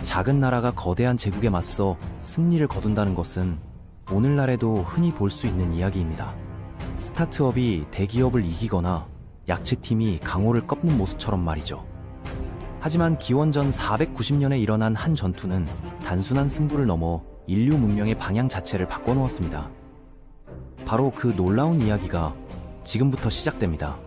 작은 나라가 거대한 제국에 맞서 승리를 거둔다는 것은 오늘날에도 흔히 볼 수 있는 이야기입니다. 스타트업이 대기업을 이기거나 약체팀이 강호를 꺾는 모습처럼 말이죠. 하지만 기원전 490년에 일어난 한 전투는 단순한 승부를 넘어 인류 문명의 방향 자체를 바꿔놓았습니다. 바로 그 놀라운 이야기가 지금부터 시작됩니다.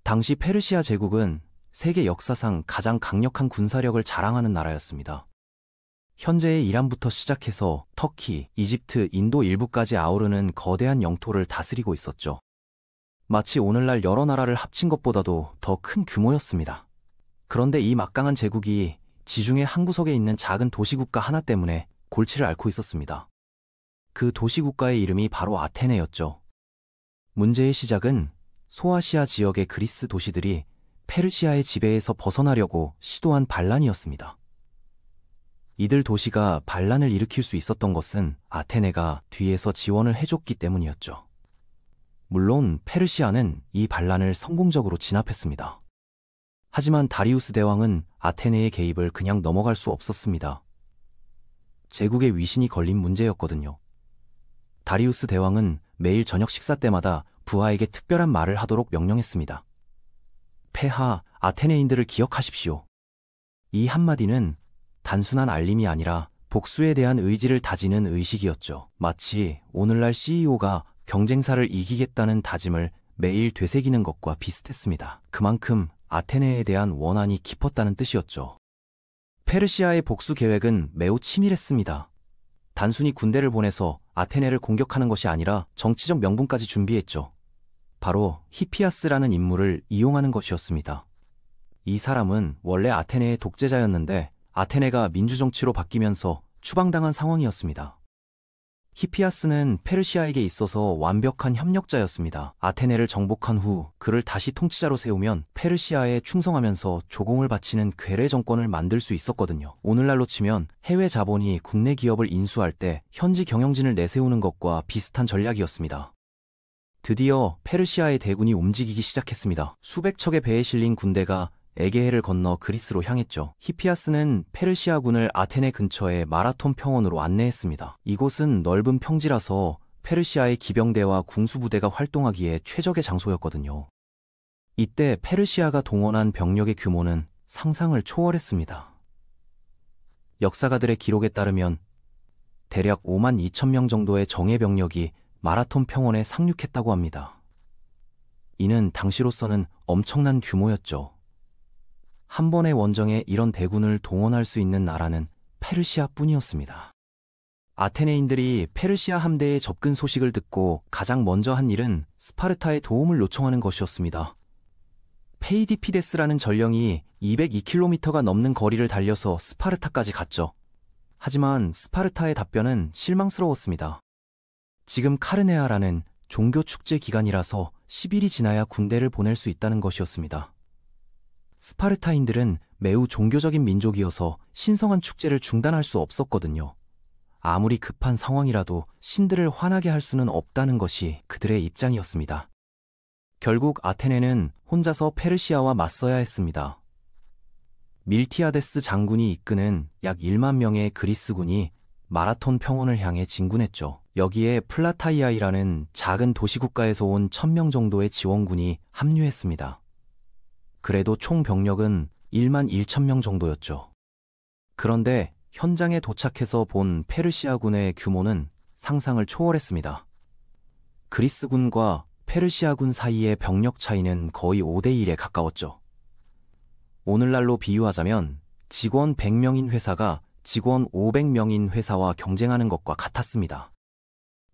당시 페르시아 제국은 세계 역사상 가장 강력한 군사력을 자랑하는 나라였습니다. 현재의 이란부터 시작해서 터키, 이집트, 인도 일부까지 아우르는 거대한 영토를 다스리고 있었죠. 마치 오늘날 여러 나라를 합친 것보다도 더 큰 규모였습니다. 그런데 이 막강한 제국이 지중해 한 구석에 있는 작은 도시국가 하나 때문에 골치를 앓고 있었습니다. 그 도시국가의 이름이 바로 아테네였죠. 문제의 시작은 소아시아 지역의 그리스 도시들이 페르시아의 지배에서 벗어나려고 시도한 반란이었습니다. 이들 도시가 반란을 일으킬 수 있었던 것은 아테네가 뒤에서 지원을 해줬기 때문이었죠. 물론 페르시아는 이 반란을 성공적으로 진압했습니다. 하지만 다리우스 대왕은 아테네의 개입을 그냥 넘어갈 수 없었습니다. 제국의 위신이 걸린 문제였거든요. 다리우스 대왕은 매일 저녁 식사 때마다 부하에게 특별한 말을 하도록 명령했습니다. 폐하, 아테네인들을 기억하십시오. 이 한마디는 단순한 알림이 아니라 복수에 대한 의지를 다지는 의식이었죠. 마치 오늘날 CEO가 경쟁사를 이기겠다는 다짐을 매일 되새기는 것과 비슷했습니다. 그만큼 아테네에 대한 원한이 깊었다는 뜻이었죠. 페르시아의 복수 계획은 매우 치밀했습니다. 단순히 군대를 보내서 아테네를 공격하는 것이 아니라 정치적 명분까지 준비했죠. 바로 히피아스라는 인물을 이용하는 것이었습니다. 이 사람은 원래 아테네의 독재자였는데 아테네가 민주정치로 바뀌면서 추방당한 상황이었습니다. 히피아스는 페르시아에게 있어서 완벽한 협력자였습니다. 아테네를 정복한 후 그를 다시 통치자로 세우면 페르시아에 충성하면서 조공을 바치는 괴뢰 정권을 만들 수 있었거든요. 오늘날로 치면 해외 자본이 국내 기업을 인수할 때 현지 경영진을 내세우는 것과 비슷한 전략이었습니다. 드디어 페르시아의 대군이 움직이기 시작했습니다. 수백 척의 배에 실린 군대가 에게해를 건너 그리스로 향했죠. 히피아스는 페르시아군을 아테네 근처의 마라톤 평원으로 안내했습니다. 이곳은 넓은 평지라서 페르시아의 기병대와 궁수부대가 활동하기에 최적의 장소였거든요. 이때 페르시아가 동원한 병력의 규모는 상상을 초월했습니다. 역사가들의 기록에 따르면 대략 5만 2천 명 정도의 정예 병력이 마라톤 평원에 상륙했다고 합니다. 이는 당시로서는 엄청난 규모였죠. 한 번의 원정에 이런 대군을 동원할 수 있는 나라는 페르시아뿐이었습니다. 아테네인들이 페르시아 함대의 접근 소식을 듣고 가장 먼저 한 일은 스파르타의 도움을 요청하는 것이었습니다. 페이디피데스라는 전령이 202km가 넘는 거리를 달려서 스파르타까지 갔죠. 하지만 스파르타의 답변은 실망스러웠습니다. 지금 카르네아라는 종교 축제 기간이라서 10일이 지나야 군대를 보낼 수 있다는 것이었습니다. 스파르타인들은 매우 종교적인 민족이어서 신성한 축제를 중단할 수 없었거든요. 아무리 급한 상황이라도 신들을 화나게 할 수는 없다는 것이 그들의 입장이었습니다. 결국 아테네는 혼자서 페르시아와 맞서야 했습니다. 밀티아데스 장군이 이끄는 약 1만 명의 그리스군이 마라톤 평원을 향해 진군했죠. 여기에 플라타이아이라는 작은 도시국가에서 온 1000명 정도의 지원군이 합류했습니다. 그래도 총 병력은 1만 1천 정도였죠. 그런데 현장에 도착해서 본 페르시아군의 규모는 상상을 초월했습니다. 그리스군과 페르시아군 사이의 병력 차이는 거의 5대1에 가까웠죠. 오늘날로 비유하자면 직원 100명인 회사가 직원 500명인 회사와 경쟁하는 것과 같았습니다.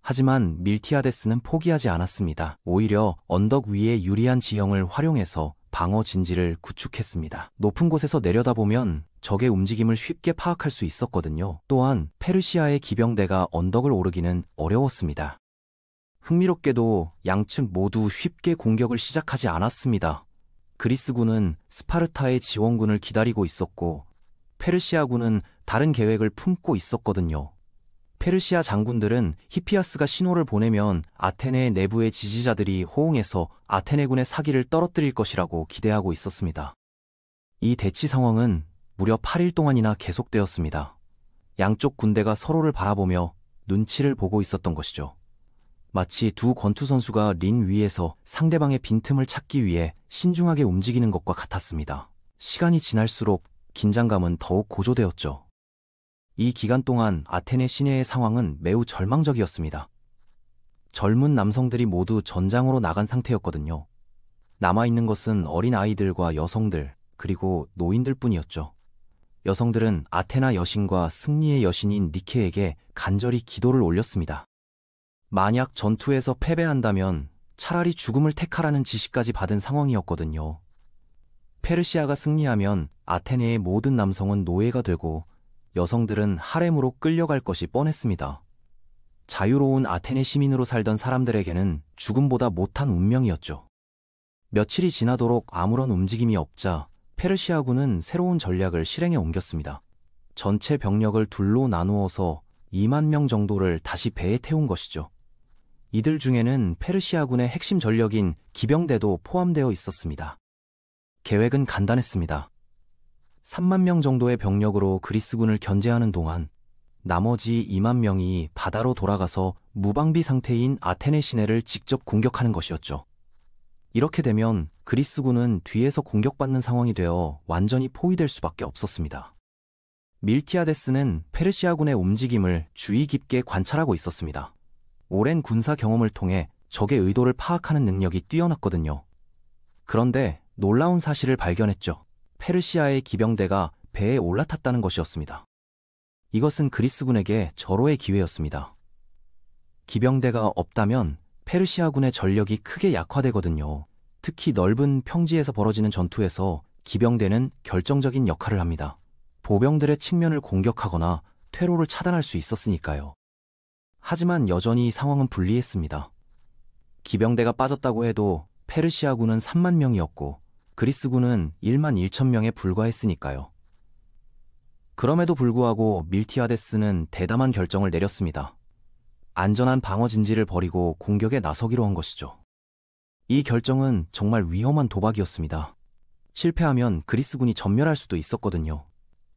하지만 밀티아데스는 포기하지 않았습니다. 오히려 언덕 위에 유리한 지형을 활용해서 방어 진지를 구축했습니다. 높은 곳에서 내려다보면 적의 움직임을 쉽게 파악할 수 있었거든요. 또한 페르시아의 기병대가 언덕을 오르기는 어려웠습니다. 흥미롭게도 양측 모두 쉽게 공격을 시작하지 않았습니다. 그리스군은 스파르타의 지원군을 기다리고 있었고 페르시아군은 다른 계획을 품고 있었거든요. 페르시아 장군들은 히피아스가 신호를 보내면 아테네 내부의 지지자들이 호응해서 아테네군의 사기를 떨어뜨릴 것이라고 기대하고 있었습니다. 이 대치 상황은 무려 8일 동안이나 계속되었습니다. 양쪽 군대가 서로를 바라보며 눈치를 보고 있었던 것이죠. 마치 두 권투 선수가 링 위에서 상대방의 빈틈을 찾기 위해 신중하게 움직이는 것과 같았습니다. 시간이 지날수록 긴장감은 더욱 고조되었죠. 이 기간 동안 아테네 시내의 상황은 매우 절망적이었습니다. 젊은 남성들이 모두 전장으로 나간 상태였거든요. 남아있는 것은 어린 아이들과 여성들, 그리고 노인들 뿐이었죠. 여성들은 아테나 여신과 승리의 여신인 니케에게 간절히 기도를 올렸습니다. 만약 전투에서 패배한다면 차라리 죽음을 택하라는 지시까지 받은 상황이었거든요. 페르시아가 승리하면 아테네의 모든 남성은 노예가 되고 여성들은 하렘으로 끌려갈 것이 뻔했습니다. 자유로운 아테네 시민으로 살던 사람들에게는 죽음보다 못한 운명이었죠. 며칠이 지나도록 아무런 움직임이 없자 페르시아군은 새로운 전략을 실행에 옮겼습니다. 전체 병력을 둘로 나누어서 2만 명 정도를 다시 배에 태운 것이죠. 이들 중에는 페르시아군의 핵심 전력인 기병대도 포함되어 있었습니다. 계획은 간단했습니다. 3만 명 정도의 병력으로 그리스군을 견제하는 동안 나머지 2만 명이 바다로 돌아가서 무방비 상태인 아테네 시내를 직접 공격하는 것이었죠. 이렇게 되면 그리스군은 뒤에서 공격받는 상황이 되어 완전히 포위될 수밖에 없었습니다. 밀티아데스는 페르시아군의 움직임을 주의 깊게 관찰하고 있었습니다. 오랜 군사 경험을 통해 적의 의도를 파악하는 능력이 뛰어났거든요. 그런데 놀라운 사실을 발견했죠. 페르시아의 기병대가 배에 올라탔다는 것이었습니다. 이것은 그리스군에게 절호의 기회였습니다. 기병대가 없다면 페르시아군의 전력이 크게 약화되거든요. 특히 넓은 평지에서 벌어지는 전투에서 기병대는 결정적인 역할을 합니다. 보병들의 측면을 공격하거나 퇴로를 차단할 수 있었으니까요. 하지만 여전히 상황은 불리했습니다. 기병대가 빠졌다고 해도 페르시아군은 3만 명이었고 그리스군은 1만 1천 명에 불과했으니까요. 그럼에도 불구하고 밀티아데스는 대담한 결정을 내렸습니다. 안전한 방어 진지를 버리고 공격에 나서기로 한 것이죠. 이 결정은 정말 위험한 도박이었습니다. 실패하면 그리스군이 전멸할 수도 있었거든요.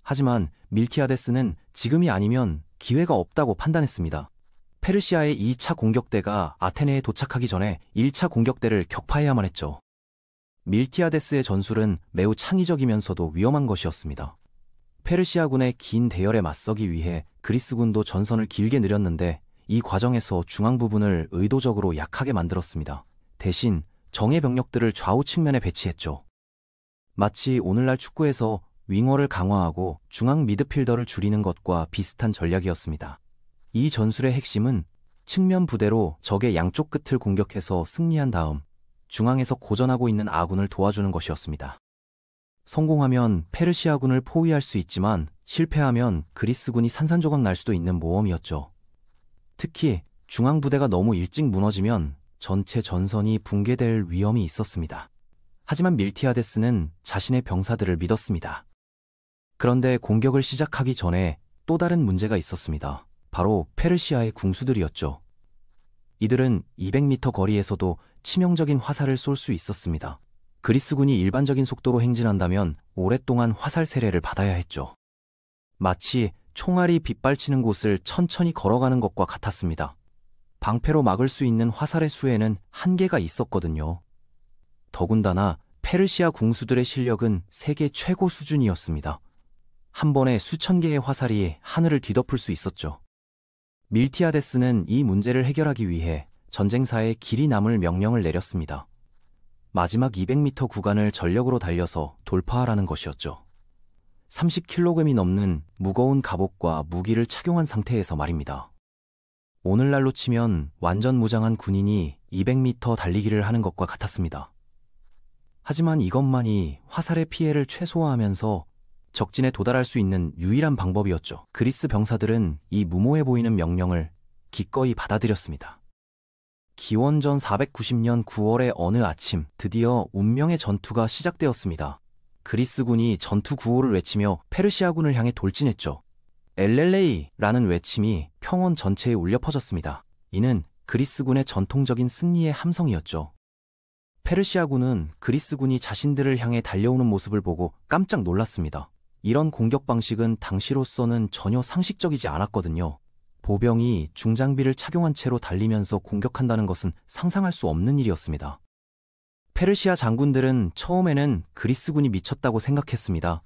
하지만 밀티아데스는 지금이 아니면 기회가 없다고 판단했습니다. 페르시아의 2차 공격대가 아테네에 도착하기 전에 1차 공격대를 격파해야만 했죠. 밀티아데스의 전술은 매우 창의적이면서도 위험한 것이었습니다. 페르시아군의 긴 대열에 맞서기 위해 그리스군도 전선을 길게 늘였는데 이 과정에서 중앙 부분을 의도적으로 약하게 만들었습니다. 대신 정예 병력들을 좌우 측면에 배치했죠. 마치 오늘날 축구에서 윙어를 강화하고 중앙 미드필더를 줄이는 것과 비슷한 전략이었습니다. 이 전술의 핵심은 측면 부대로 적의 양쪽 끝을 공격해서 승리한 다음 중앙에서 고전하고 있는 아군을 도와주는 것이었습니다. 성공하면 페르시아군을 포위할 수 있지만 실패하면 그리스군이 산산조각 날 수도 있는 모험이었죠. 특히 중앙 부대가 너무 일찍 무너지면 전체 전선이 붕괴될 위험이 있었습니다. 하지만 밀티아데스는 자신의 병사들을 믿었습니다. 그런데 공격을 시작하기 전에 또 다른 문제가 있었습니다. 바로 페르시아의 궁수들이었죠. 이들은 200m 거리에서도 치명적인 화살을 쏠 수 있었습니다. 그리스군이 일반적인 속도로 행진한다면 오랫동안 화살 세례를 받아야 했죠. 마치 총알이 빗발치는 곳을 천천히 걸어가는 것과 같았습니다. 방패로 막을 수 있는 화살의 수에는 한계가 있었거든요. 더군다나 페르시아 궁수들의 실력은 세계 최고 수준이었습니다. 한 번에 수천 개의 화살이 하늘을 뒤덮을 수 있었죠. 밀티아데스는 이 문제를 해결하기 위해 전쟁사에 길이 남을 명령을 내렸습니다. 마지막 200m 구간을 전력으로 달려서 돌파하라는 것이었죠. 30kg이 넘는 무거운 갑옷과 무기를 착용한 상태에서 말입니다. 오늘날로 치면 완전 무장한 군인이 200m 달리기를 하는 것과 같았습니다. 하지만 이것만이 화살의 피해를 최소화하면서 적진에 도달할 수 있는 유일한 방법이었죠. 그리스 병사들은 이 무모해 보이는 명령을 기꺼이 받아들였습니다. 기원전 490년 9월의 어느 아침, 드디어 운명의 전투가 시작되었습니다. 그리스군이 전투 구호를 외치며 페르시아군을 향해 돌진했죠. 엘렐레이라는 외침이 평원 전체에 울려 퍼졌습니다. 이는 그리스군의 전통적인 승리의 함성이었죠. 페르시아군은 그리스군이 자신들을 향해 달려오는 모습을 보고 깜짝 놀랐습니다. 이런 공격 방식은 당시로서는 전혀 상식적이지 않았거든요. 보병이 중장비를 착용한 채로 달리면서 공격한다는 것은 상상할 수 없는 일이었습니다. 페르시아 장군들은 처음에는 그리스군이 미쳤다고 생각했습니다.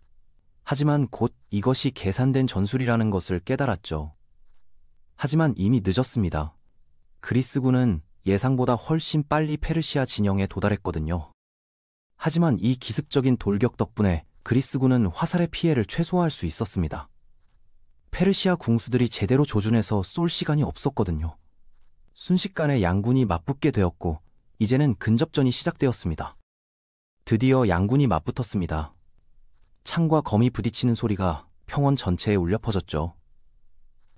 하지만 곧 이것이 계산된 전술이라는 것을 깨달았죠. 하지만 이미 늦었습니다. 그리스군은 예상보다 훨씬 빨리 페르시아 진영에 도달했거든요. 하지만 이 기습적인 돌격 덕분에 그리스군은 화살의 피해를 최소화할 수 있었습니다. 페르시아 궁수들이 제대로 조준해서 쏠 시간이 없었거든요. 순식간에 양군이 맞붙게 되었고 이제는 근접전이 시작되었습니다. 드디어 양군이 맞붙었습니다. 창과 검이 부딪히는 소리가 평원 전체에 울려 퍼졌죠.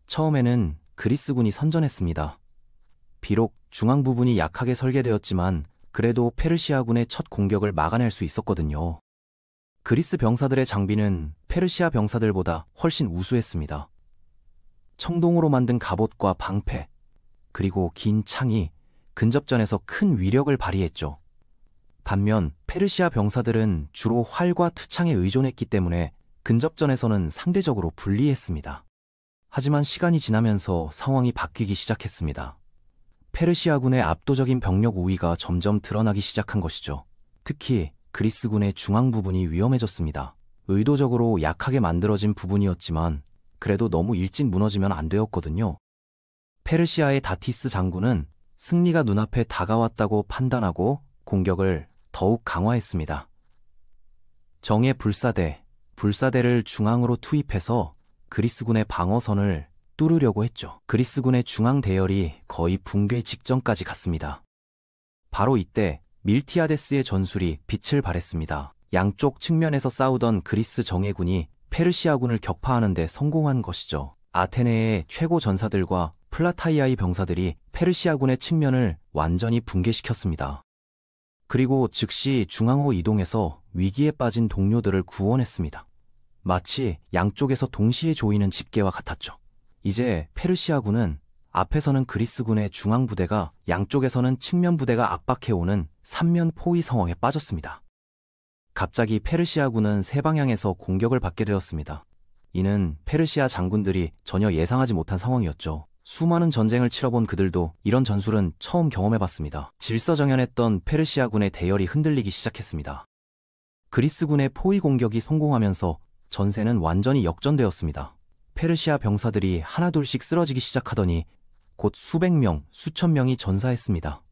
처음에는 그리스군이 선전했습니다. 비록 중앙 부분이 약하게 설계되었지만 그래도 페르시아군의 첫 공격을 막아낼 수 있었거든요. 그리스 병사들의 장비는 페르시아 병사들보다 훨씬 우수했습니다. 청동으로 만든 갑옷과 방패, 그리고 긴 창이 근접전에서 큰 위력을 발휘했죠. 반면 페르시아 병사들은 주로 활과 투창에 의존했기 때문에 근접전에서는 상대적으로 불리했습니다. 하지만 시간이 지나면서 상황이 바뀌기 시작했습니다. 페르시아군의 압도적인 병력 우위가 점점 드러나기 시작한 것이죠. 특히 그리스군의 중앙 부분이 위험해졌습니다. 의도적으로 약하게 만들어진 부분이었지만 그래도 너무 일찍 무너지면 안 되었거든요. 페르시아의 다티스 장군은 승리가 눈앞에 다가왔다고 판단하고 공격을 더욱 강화했습니다. 정예 불사대를 중앙으로 투입해서 그리스군의 방어선을 뚫으려고 했죠. 그리스군의 중앙 대열이 거의 붕괴 직전까지 갔습니다. 바로 이때 밀티아데스의 전술이 빛을 발했습니다. 양쪽 측면에서 싸우던 그리스 정예군이 페르시아군을 격파하는 데 성공한 것이죠. 아테네의 최고 전사들과 플라타이아의 병사들이 페르시아군의 측면을 완전히 붕괴시켰습니다. 그리고 즉시 중앙으로 이동해서 위기에 빠진 동료들을 구원했습니다. 마치 양쪽에서 동시에 조이는 집게와 같았죠. 이제 페르시아군은 앞에서는 그리스군의 중앙 부대가 양쪽에서는 측면 부대가 압박해오는 삼면 포위 상황에 빠졌습니다. 갑자기 페르시아군은 세 방향에서 공격을 받게 되었습니다. 이는 페르시아 장군들이 전혀 예상하지 못한 상황이었죠. 수많은 전쟁을 치러본 그들도 이런 전술은 처음 경험해봤습니다. 질서정연했던 페르시아군의 대열이 흔들리기 시작했습니다. 그리스군의 포위 공격이 성공하면서 전세는 완전히 역전되었습니다. 페르시아 병사들이 하나둘씩 쓰러지기 시작하더니 곧 수백 명, 수천 명이 전사했습니다.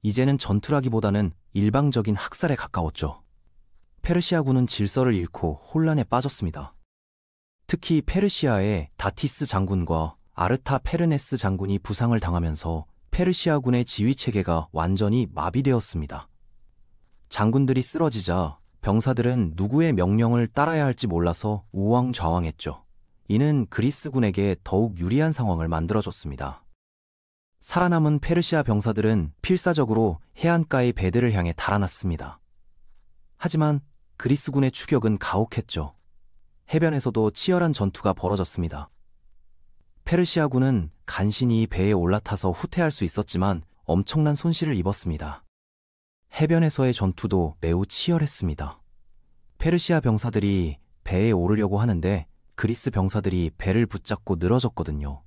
이제는 전투라기보다는 일방적인 학살에 가까웠죠. 페르시아군은 질서를 잃고 혼란에 빠졌습니다. 특히 페르시아의 다티스 장군과 아르타 페르네스 장군이 부상을 당하면서 페르시아군의 지휘체계가 완전히 마비되었습니다. 장군들이 쓰러지자 병사들은 누구의 명령을 따라야 할지 몰라서 우왕좌왕했죠. 이는 그리스군에게 더욱 유리한 상황을 만들어줬습니다. 살아남은 페르시아 병사들은 필사적으로 해안가의 배들을 향해 달아났습니다. 하지만 그리스군의 추격은 가혹했죠. 해변에서도 치열한 전투가 벌어졌습니다. 페르시아군은 간신히 배에 올라타서 후퇴할 수 있었지만 엄청난 손실을 입었습니다. 해변에서의 전투도 매우 치열했습니다. 페르시아 병사들이 배에 오르려고 하는데 그리스 병사들이 배를 붙잡고 늘어졌거든요.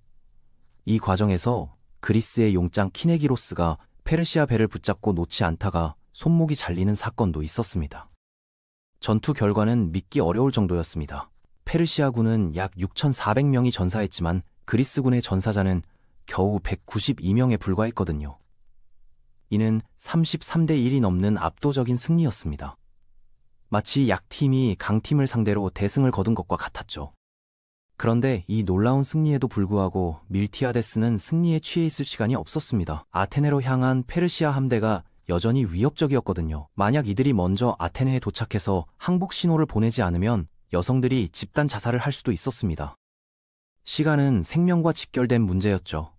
이 과정에서 그리스의 용장 키네기로스가 페르시아 배를 붙잡고 놓지 않다가 손목이 잘리는 사건도 있었습니다. 전투 결과는 믿기 어려울 정도였습니다. 페르시아군은 약 6,400명이 전사했지만 그리스군의 전사자는 겨우 192명에 불과했거든요. 이는 33대 1이 넘는 압도적인 승리였습니다. 마치 약팀이 강팀을 상대로 대승을 거둔 것과 같았죠. 그런데 이 놀라운 승리에도 불구하고 밀티아데스는 승리에 취해 있을 시간이 없었습니다. 아테네로 향한 페르시아 함대가 여전히 위협적이었거든요. 만약 이들이 먼저 아테네에 도착해서 항복 신호를 보내지 않으면 여성들이 집단 자살을 할 수도 있었습니다. 시간은 생명과 직결된 문제였죠.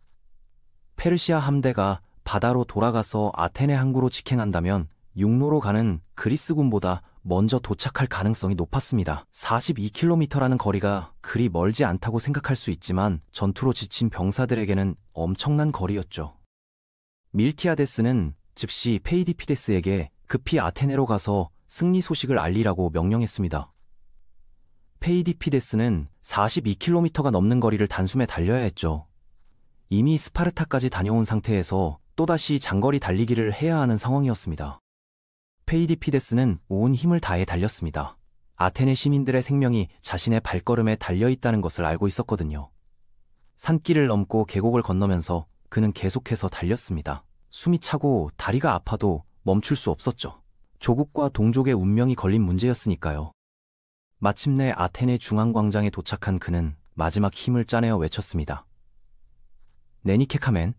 페르시아 함대가 바다로 돌아가서 아테네 항구로 직행한다면 육로로 가는 그리스군보다 먼저 도착할 가능성이 높았습니다. 42km라는 거리가 그리 멀지 않다고 생각할 수 있지만 전투로 지친 병사들에게는 엄청난 거리였죠. 밀티아데스는 즉시 페이디피데스에게 급히 아테네로 가서 승리 소식을 알리라고 명령했습니다. 페이디피데스는 42km가 넘는 거리를 단숨에 달려야 했죠. 이미 스파르타까지 다녀온 상태에서 또다시 장거리 달리기를 해야 하는 상황이었습니다. 페이디피데스는 온 힘을 다해 달렸습니다. 아테네 시민들의 생명이 자신의 발걸음에 달려있다는 것을 알고 있었거든요. 산길을 넘고 계곡을 건너면서 그는 계속해서 달렸습니다. 숨이 차고 다리가 아파도 멈출 수 없었죠. 조국과 동족의 운명이 걸린 문제였으니까요. 마침내 아테네 중앙광장에 도착한 그는 마지막 힘을 짜내어 외쳤습니다. 네니케카멘,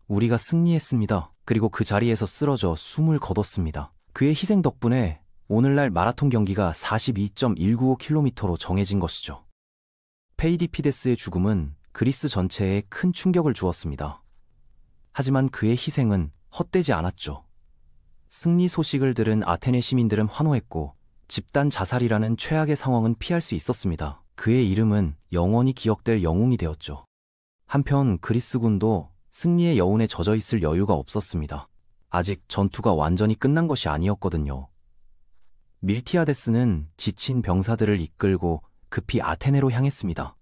우리가 승리했습니다. 그리고 그 자리에서 쓰러져 숨을 거뒀습니다. 그의 희생 덕분에 오늘날 마라톤 경기가 42.195km로 정해진 것이죠. 페이디피데스의 죽음은 그리스 전체에 큰 충격을 주었습니다. 하지만 그의 희생은 헛되지 않았죠. 승리 소식을 들은 아테네 시민들은 환호했고 집단 자살이라는 최악의 상황은 피할 수 있었습니다. 그의 이름은 영원히 기억될 영웅이 되었죠. 한편 그리스군도 승리의 여운에 젖어 있을 여유가 없었습니다. 아직 전투가 완전히 끝난 것이 아니었거든요. 밀티아데스는 지친 병사들을 이끌고 급히 아테네로 향했습니다.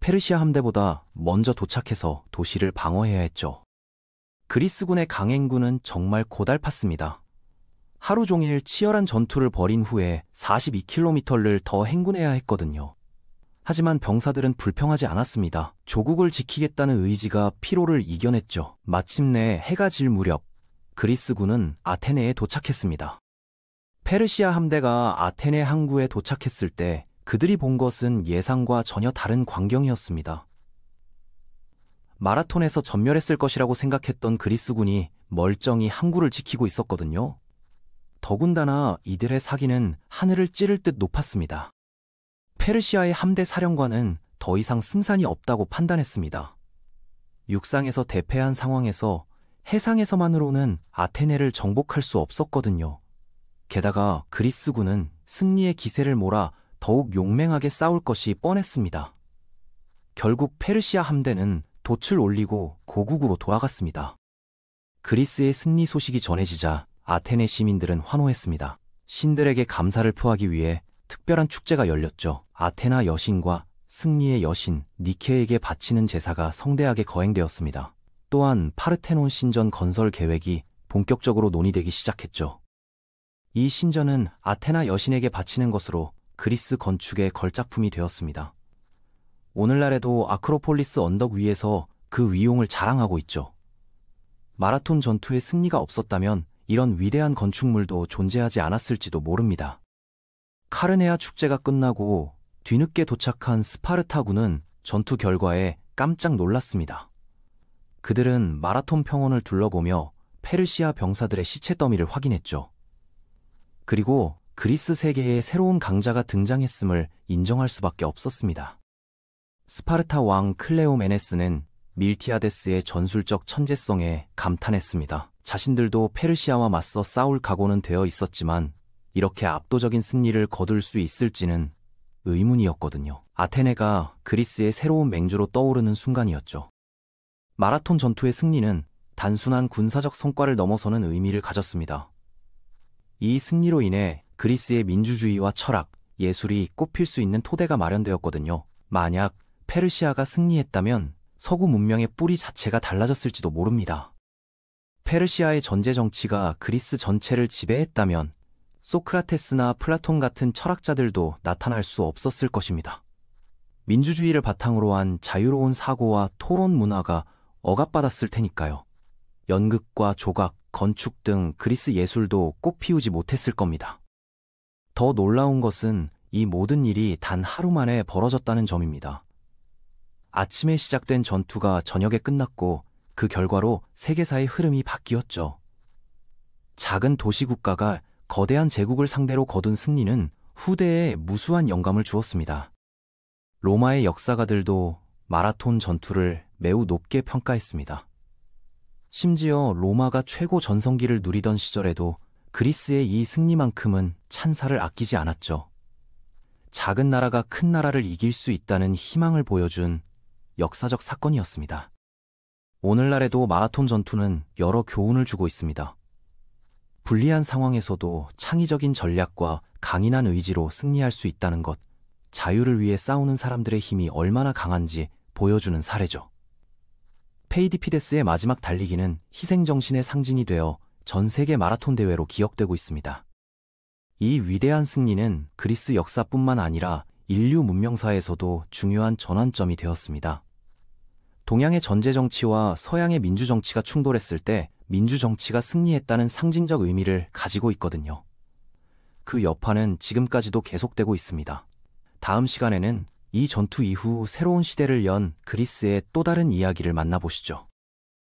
페르시아 함대보다 먼저 도착해서 도시를 방어해야 했죠. 그리스군의 강행군은 정말 고달팠습니다. 하루 종일 치열한 전투를 벌인 후에 42km를 더 행군해야 했거든요. 하지만 병사들은 불평하지 않았습니다. 조국을 지키겠다는 의지가 피로를 이겨냈죠. 마침내 해가 질 무렵 그리스군은 아테네에 도착했습니다. 페르시아 함대가 아테네 항구에 도착했을 때 그들이 본 것은 예상과 전혀 다른 광경이었습니다. 마라톤에서 전멸했을 것이라고 생각했던 그리스군이 멀쩡히 항구를 지키고 있었거든요. 더군다나 이들의 사기는 하늘을 찌를 듯 높았습니다. 페르시아의 함대 사령관은 더 이상 승산이 없다고 판단했습니다. 육상에서 대패한 상황에서 해상에서만으로는 아테네를 정복할 수 없었거든요. 게다가 그리스군은 승리의 기세를 몰아 더욱 용맹하게 싸울 것이 뻔했습니다. 결국 페르시아 함대는 돛을 올리고 고국으로 돌아갔습니다. 그리스의 승리 소식이 전해지자 아테네 시민들은 환호했습니다. 신들에게 감사를 표하기 위해 특별한 축제가 열렸죠. 아테나 여신과 승리의 여신 니케에게 바치는 제사가 성대하게 거행되었습니다. 또한 파르테논 신전 건설 계획이 본격적으로 논의되기 시작했죠. 이 신전은 아테나 여신에게 바치는 것으로 그리스 건축의 걸작품이 되었습니다. 오늘날에도 아크로폴리스 언덕 위에서 그 위용을 자랑하고 있죠. 마라톤 전투의 승리가 없었다면 이런 위대한 건축물도 존재하지 않았을지도 모릅니다. 카르네아 축제가 끝나고 뒤늦게 도착한 스파르타군은 전투 결과에 깜짝 놀랐습니다. 그들은 마라톤 평원을 둘러보며 페르시아 병사들의 시체 더미를 확인했죠. 그리고 그리스 세계에 새로운 강자가 등장했음을 인정할 수밖에 없었습니다. 스파르타 왕 클레오메네스는 밀티아데스의 전술적 천재성에 감탄했습니다. 자신들도 페르시아와 맞서 싸울 각오는 되어 있었지만 이렇게 압도적인 승리를 거둘 수 있을지는 의문이었거든요. 아테네가 그리스의 새로운 맹주로 떠오르는 순간이었죠. 마라톤 전투의 승리는 단순한 군사적 성과를 넘어서는 의미를 가졌습니다. 이 승리로 인해 그리스의 민주주의와 철학, 예술이 꽃필 수 있는 토대가 마련되었거든요. 만약 페르시아가 승리했다면 서구 문명의 뿌리 자체가 달라졌을지도 모릅니다. 페르시아의 전제 정치가 그리스 전체를 지배했다면 소크라테스나 플라톤 같은 철학자들도 나타날 수 없었을 것입니다. 민주주의를 바탕으로 한 자유로운 사고와 토론 문화가 억압받았을 테니까요. 연극과 조각, 건축 등 그리스 예술도 꽃피우지 못했을 겁니다. 더 놀라운 것은 이 모든 일이 단 하루 만에 벌어졌다는 점입니다. 아침에 시작된 전투가 저녁에 끝났고 그 결과로 세계사의 흐름이 바뀌었죠. 작은 도시국가가 거대한 제국을 상대로 거둔 승리는 후대에 무수한 영감을 주었습니다. 로마의 역사가들도 마라톤 전투를 매우 높게 평가했습니다. 심지어 로마가 최고 전성기를 누리던 시절에도 그리스의 이 승리만큼은 찬사를 아끼지 않았죠. 작은 나라가 큰 나라를 이길 수 있다는 희망을 보여준 역사적 사건이었습니다. 오늘날에도 마라톤 전투는 여러 교훈을 주고 있습니다. 불리한 상황에서도 창의적인 전략과 강인한 의지로 승리할 수 있다는 것, 자유를 위해 싸우는 사람들의 힘이 얼마나 강한지 보여주는 사례죠. 페이디피데스의 마지막 달리기는 희생정신의 상징이 되어 전 세계 마라톤 대회로 기억되고 있습니다. 이 위대한 승리는 그리스 역사뿐만 아니라 인류 문명사에서도 중요한 전환점이 되었습니다. 동양의 전제정치와 서양의 민주정치가 충돌했을 때 민주정치가 승리했다는 상징적 의미를 가지고 있거든요. 그 여파는 지금까지도 계속되고 있습니다. 다음 시간에는 이 전투 이후 새로운 시대를 연 그리스의 또 다른 이야기를 만나보시죠.